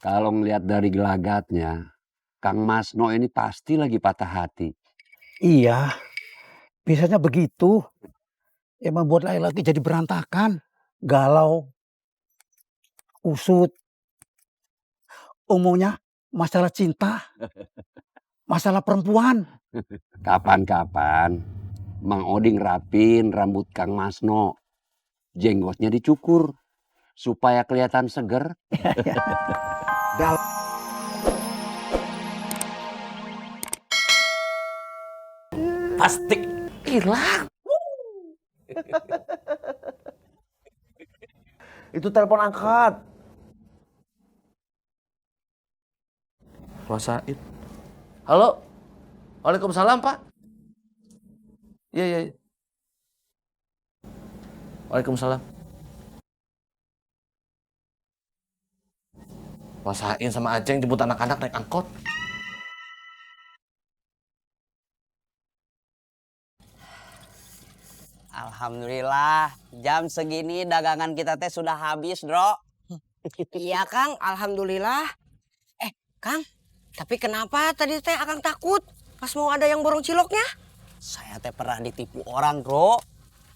Kalau ngelihat dari gelagatnya, Kang Masno ini pasti lagi patah hati. Iya, biasanya begitu. Emang buat laki-laki jadi berantakan, galau, usut. Umumnya masalah cinta, masalah perempuan. Kapan-kapan Mang Oding rapin rambut Kang Masno. Jenggotnya dicukur supaya kelihatan seger. Pasti hilang. Itu telepon angkat. Rasain. Halo. Waalaikumsalam, Pak. Iya, iya. Waalaikumsalam. Rasain sama Aceng jemput anak-anak naik angkot. Alhamdulillah, jam segini dagangan kita teh sudah habis, Bro. Iya, Kang. Alhamdulillah. Kang, tapi kenapa tadi teh Akang takut pas mau ada yang borong ciloknya? Saya teh pernah ditipu orang, Bro.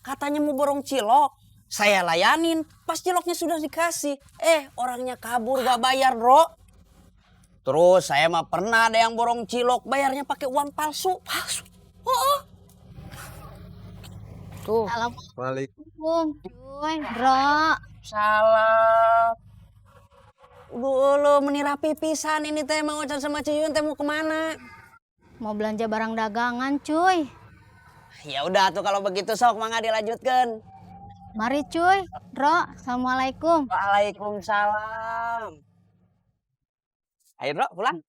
Katanya mau borong cilok. Saya layanin, pas ciloknya sudah dikasih. Orangnya kabur gak bayar, Bro. Terus saya mah pernah ada yang borong cilok, bayarnya pakai uang palsu. Palsu? Oh. Tuh. Assalamualaikum, cuy, bro. Salam. Dulu menirapi pisan ini teh Mang Ocan sama Ciyun teh mau kemana? Mau belanja barang dagangan, cuy. Ya udah tuh kalau begitu sok mangga dilanjutkan. Mari, cuy. Bro, assalamualaikum. Waalaikumsalam. Ayo bro pulang.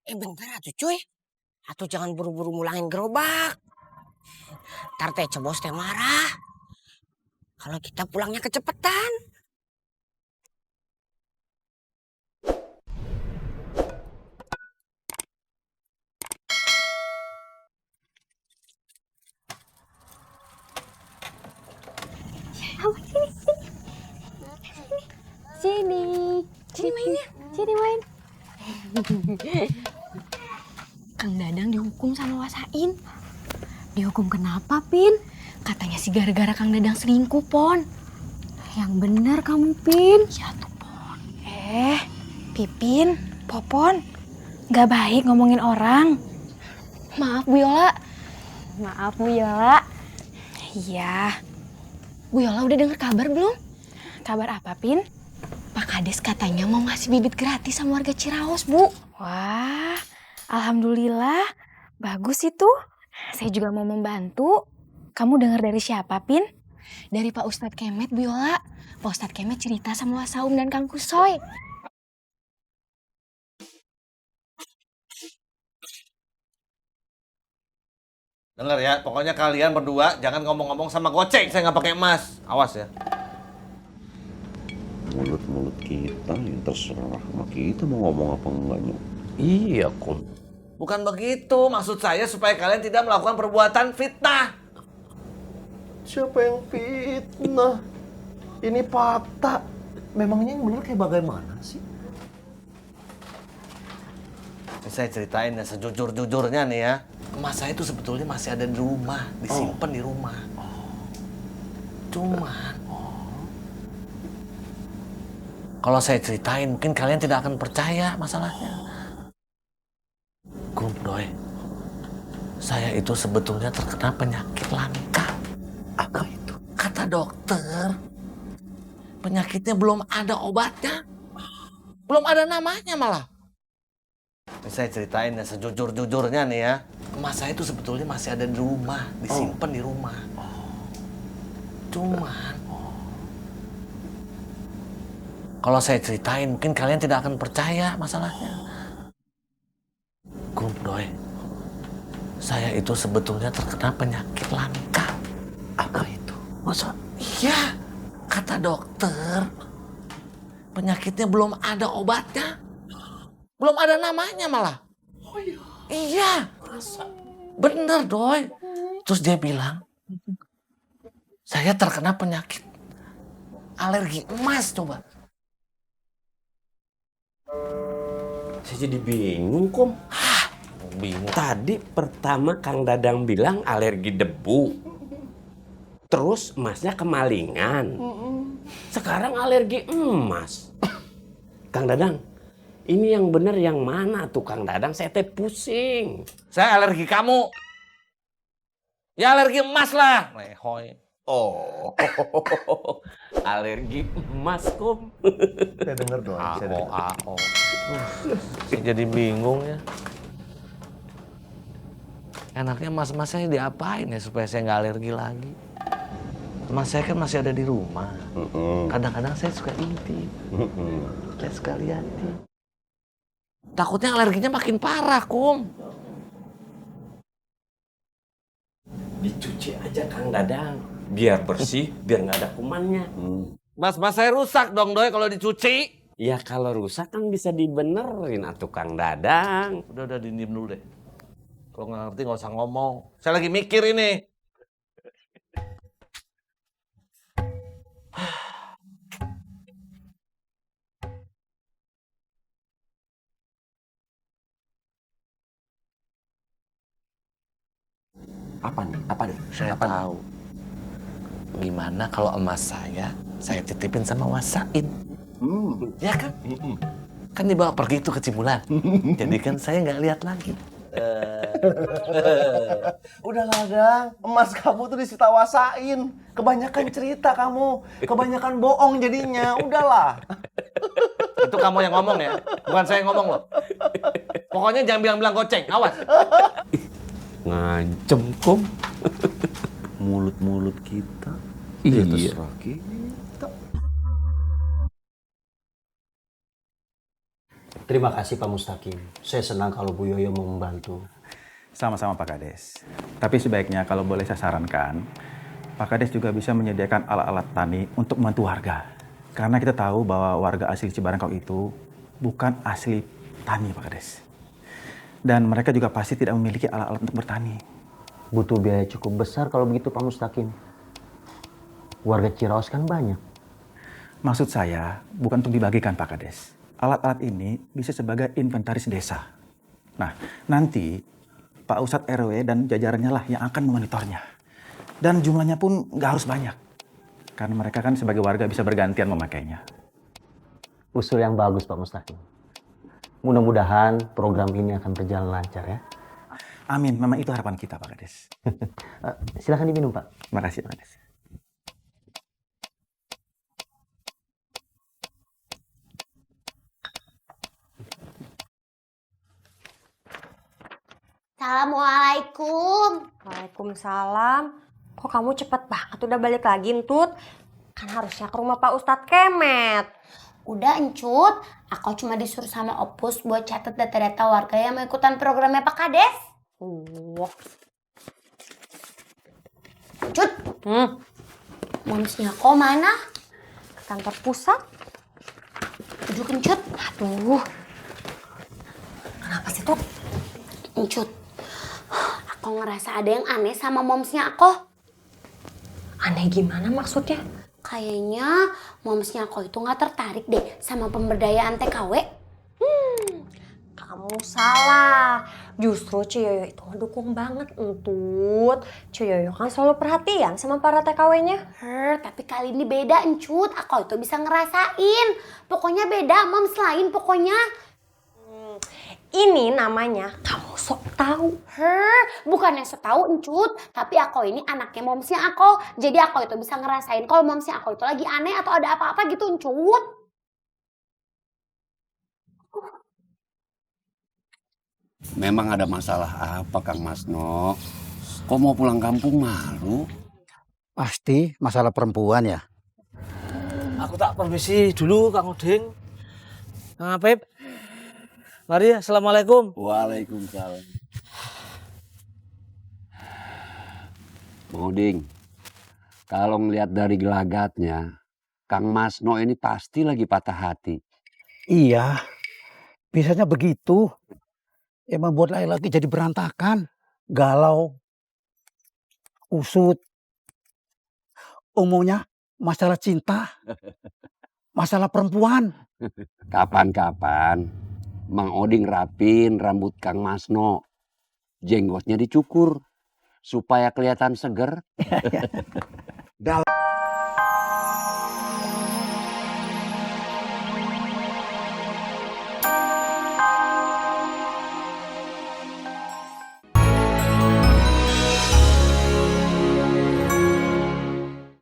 Bentar atuh cuy. Atuh jangan buru-buru mulangin gerobak. Ntar teh Cebos teh marah. Kalau kita pulangnya kecepetan. Sini mainnya. Sini main. Kang Dadang dihukum sama Wasain. Dihukum kenapa, Pin? Katanya sih gara-gara Kang Dadang selingkuh, Pon. Yang bener kamu, Pin. Ya tuh, Pon. Pipin, Popon. Gak baik ngomongin orang. Maaf, Bu Yola. Maaf, Bu Yola. Iya. Bu Yola udah denger kabar belum? Kabar apa, Pin? Pak Kades katanya mau ngasih bibit gratis sama warga Ciraos, Bu. Wah, alhamdulillah. Bagus itu. Saya juga mau membantu. Kamu dengar dari siapa, Pin? Dari Pak Ustadz Kemet, Bu Yola. Pak Ustadz Kemet cerita sama Wasaum dan Kang Kusoy. Dengar ya, pokoknya kalian berdua jangan ngomong-ngomong sama goceng. Saya nggak pakai emas. Awas ya. Mulut-mulut kita yang terserah sama kita mau ngomong apa enggaknya. Iya, Kum. Bukan begitu. Maksud saya supaya kalian tidak melakukan perbuatan fitnah. Siapa yang fitnah? Ini fakta. Memangnya yang benar kayak bagaimana sih? Saya ceritain ya sejujur-jujurnya nih ya. Emas saya itu sebetulnya masih ada di rumah, disimpan di rumah. Cuman, kalau saya ceritain mungkin kalian tidak akan percaya masalahnya. Kum, Doi, saya itu sebetulnya terkena penyakit langka. Apa itu? Kata dokter, penyakitnya belum ada obatnya. Belum ada namanya malah. Saya ceritain ya sejujur-jujurnya nih ya. Emas saya itu sebetulnya masih ada di rumah, disimpan di rumah. Cuman, kalau saya ceritain mungkin kalian tidak akan percaya masalahnya. Kum, Doi, saya itu sebetulnya terkena penyakit langka. Apa itu? Masa? Iya, kata dokter, penyakitnya belum ada obatnya. Belum ada namanya malah. Oh iya. Iya. Masa? Bener, Doi. Terus dia bilang, saya terkena penyakit alergi emas, coba. jadi bingung, Kom. Bingung. Tadi pertama Kang Dadang bilang alergi debu. Terus emasnya kemalingan. Sekarang alergi emas. Kang Dadang, ini yang bener yang mana tuh Kang Dadang? Saya teh pusing. Saya alergi kamu. Ya alergi emas lah. Lehoy. Oh, alergi emas, Kom. Saya denger dong. Saya denger. AO. Saya jadi bingung ya. Enaknya mas-mas saya diapain ya supaya saya nggak alergi lagi? Mas saya kan masih ada di rumah. Kadang-kadang saya suka intip. Saya suka liatin. Takutnya alerginya makin parah, Kum. Dicuci aja Kang Dadang. Biar bersih, biar nggak ada kumannya. Mas saya rusak dong, Doi, kalau dicuci. Ya kalau rusak kan bisa dibenerin atuh Kang Dadang. Udah diem dulu deh. Kalau nggak ngerti nggak usah ngomong. Saya lagi mikir ini. Apa nih? Apa nih? Saya tahu. Gimana kalau emas saya titipin sama Wasain. Ya kan? Kan dibawa pergi tuh ke Cibulan. Jadi kan saya nggak lihat lagi. Udahlah, Dang. Emas kamu tuh disita Wasain. Kebanyakan cerita kamu. Kebanyakan bohong jadinya. Udahlah. Itu kamu yang ngomong ya, bukan saya yang ngomong loh. Pokoknya jangan bilang-bilang goceng, awas. Ngancem, Kom. Mulut-mulut kita. Iya. Terserah kita. Terima kasih Pak Mustaqim. Saya senang kalau Bu Yoyo mau membantu. Sama-sama Pak Kades. Tapi sebaiknya kalau boleh saya sarankan, Pak Kades juga bisa menyediakan alat-alat tani untuk membantu warga. Karena kita tahu bahwa warga asli Cibarangkok itu bukan asli tani, Pak Kades. Dan mereka juga pasti tidak memiliki alat-alat untuk bertani. Butuh biaya cukup besar kalau begitu Pak Mustaqim. Warga Ciraos kan banyak. Maksud saya bukan untuk dibagikan, Pak Kades. Alat-alat ini bisa sebagai inventaris desa. Nah, nanti Pak Ustadz RW dan jajarannya lah yang akan memonitornya. Dan jumlahnya pun nggak harus banyak. Karena mereka kan sebagai warga bisa bergantian memakainya. Usul yang bagus Pak Mustaqim. Mudah-mudahan program ini akan berjalan lancar ya. Amin, memang itu harapan kita Pak Kades. Silahkan diminum Pak. Makasih Pak Kades. Assalamualaikum. Waalaikumsalam. Kok kamu cepet banget udah balik lagi, Entut? Kan harusnya ke rumah Pak Ustadz Kemet. Udah Encut, aku cuma disuruh sama Opus buat catat data-data warga yang mau ikutan programnya Pak Kades. Wah. Encut, momsnya kok mana? Ke kantor pusat. Duduk Encut. Aduh. Kenapa sih, Tut? Encut, aku ngerasa ada yang aneh sama momsnya aku. Aneh gimana maksudnya? Kayaknya momsnya aku itu gak tertarik deh sama pemberdayaan TKW. Kamu salah. Justru Ciyoyo itu ngedukung banget, Entut. Ciyoyo kan selalu perhatian sama para TKW-nya. Tapi kali ini beda Encut. Aku itu bisa ngerasain. Pokoknya beda, moms lain pokoknya. Ini namanya kamu sok tahu. Bukan yang sok tahu Encut, tapi aku ini anaknya momsnya aku. Jadi aku itu bisa ngerasain kalau momsnya aku itu lagi aneh atau ada apa-apa gitu Encut. Memang ada masalah apa Kang Masno? Kok mau pulang kampung malu? Pasti masalah perempuan ya. Aku tak permisi dulu Kang Uding. Kang Apip. Mari, Assalamualaikum. Waalaikumsalam. Bang Uding, kalau ngelihat dari gelagatnya, Kang Masno ini pasti lagi patah hati. Iya, biasanya begitu. Emang buat laki-laki jadi berantakan, galau, usut. Umumnya masalah cinta, masalah perempuan. Kapan-kapan Mang Oding rapin rambut Kang Masno. Jenggotnya dicukur supaya kelihatan seger.